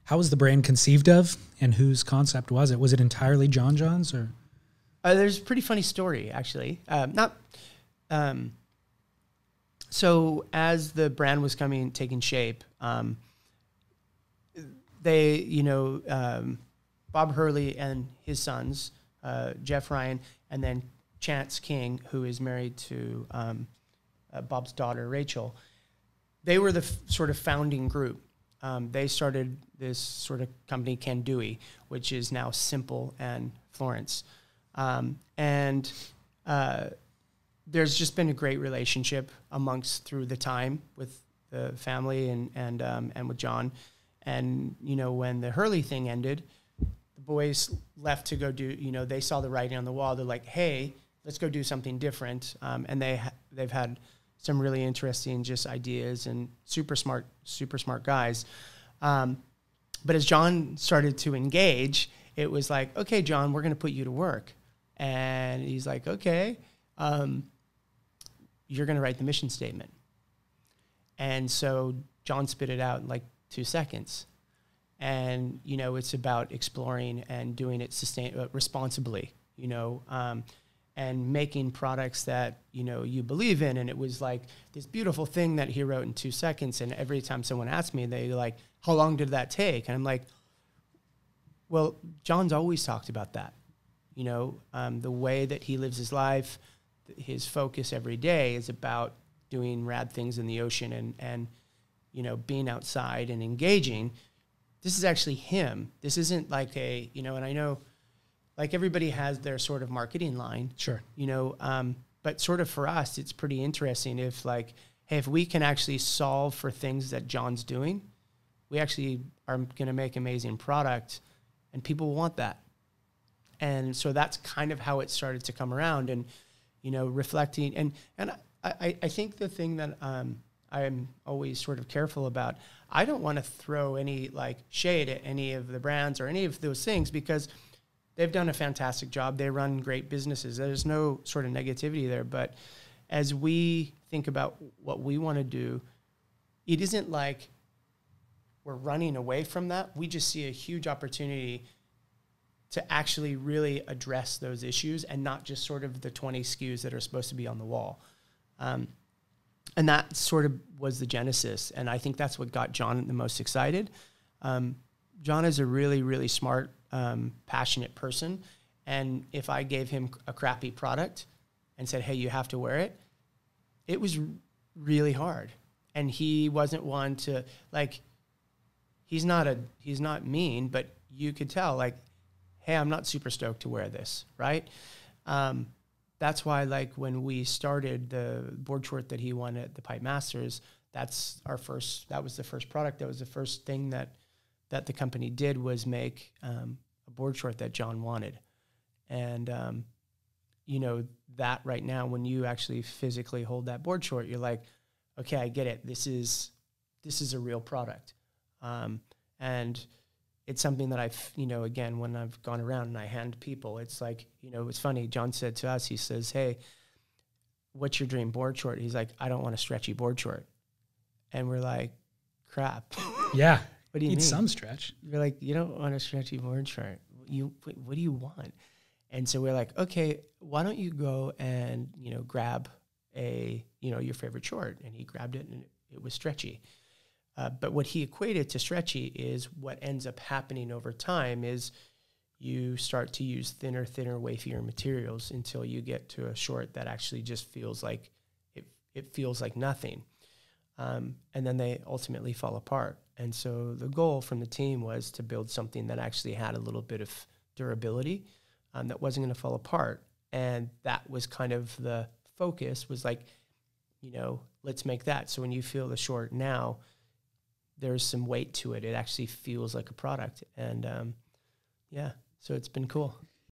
How was the brand conceived of, and whose concept was it? Was it entirely John John's, or? There's a pretty funny story, actually. So as the brand was taking shape, Bob Hurley and his sons, Jeff Ryan, and then Chance King, who is married to Bob's daughter, Rachel, they were the sort of founding group. They started this sort of company, Can Dewey, which is now Simple and Florence. There's just been a great relationship through the time with the family and with John. And, when the Hurley thing ended, the boys left to go do, they saw the writing on the wall. They're like, hey, let's go do something different. And they've had some really interesting just ideas, and super smart guys. But as John started to engage, it was like, okay, John, we're going to put you to work. And he's like, okay, you're going to write the mission statement. And so John spit it out in like 2 seconds. And, it's about exploring and doing it responsibly, and making products that, you believe in. And it was like this beautiful thing that he wrote in 2 seconds. And every time someone asked me, they're like, how long did that take? And I'm like, well, John's always talked about that. The way that he lives his life, his focus every day is about doing rad things in the ocean and being outside and engaging. This is actually him. This isn't like and I know like everybody has their sort of marketing line. Sure. But sort of for us, it's pretty interesting if like, hey, if we can actually solve for things that John's doing, we actually are going to make amazing product, and people want that. And so that's kind of how it started to come around, and, reflecting. And I think the thing that I'm always sort of careful about, I don't want to throw any like shade at any of the brands or any of those things, because they've done a fantastic job. They run great businesses. There's no sort of negativity there. But as we think about what we want to do, it isn't like we're running away from that. We just see a huge opportunity to actually really address those issues, and not just sort of the 20 SKUs that are supposed to be on the wall. And that sort of was the genesis. And I think that's what got John the most excited. John is a really, really smart, passionate person. And if I gave him a crappy product and said, hey, you have to wear it, it was really hard. And he wasn't one to like, he's not mean, but you could tell like, hey, I'm not super stoked to wear this, right? That's why, like, when we started the board short that he won at the Pipe Masters, that was the first product. That was the first thing that the company did, was make a board short that John wanted. And, that right now, when you actually physically hold that board short, you're like, okay, I get it. This is a real product. And it's something that again, when I've gone around and I hand people, it's like, it's funny. John said to us, he says, hey, what's your dream board short? He's like, I don't want a stretchy board short. And we're like, crap. Yeah. What do you need mean? Some stretch. We're like, you don't want a stretchy board short. What do you want? And so we're like, okay, why don't you go and, grab your favorite short? And he grabbed it, and it was stretchy. But what he equated to stretchy is what ends up happening over time is you start to use thinner, wafier materials until you get to a short that actually just feels like it feels like nothing. And then they ultimately fall apart. And so the goal from the team was to build something that actually had a little bit of durability, that wasn't going to fall apart. And that was kind of the focus, was like, let's make that. So when you feel the short now, there's some weight to it. It actually feels like a product. And so it's been cool.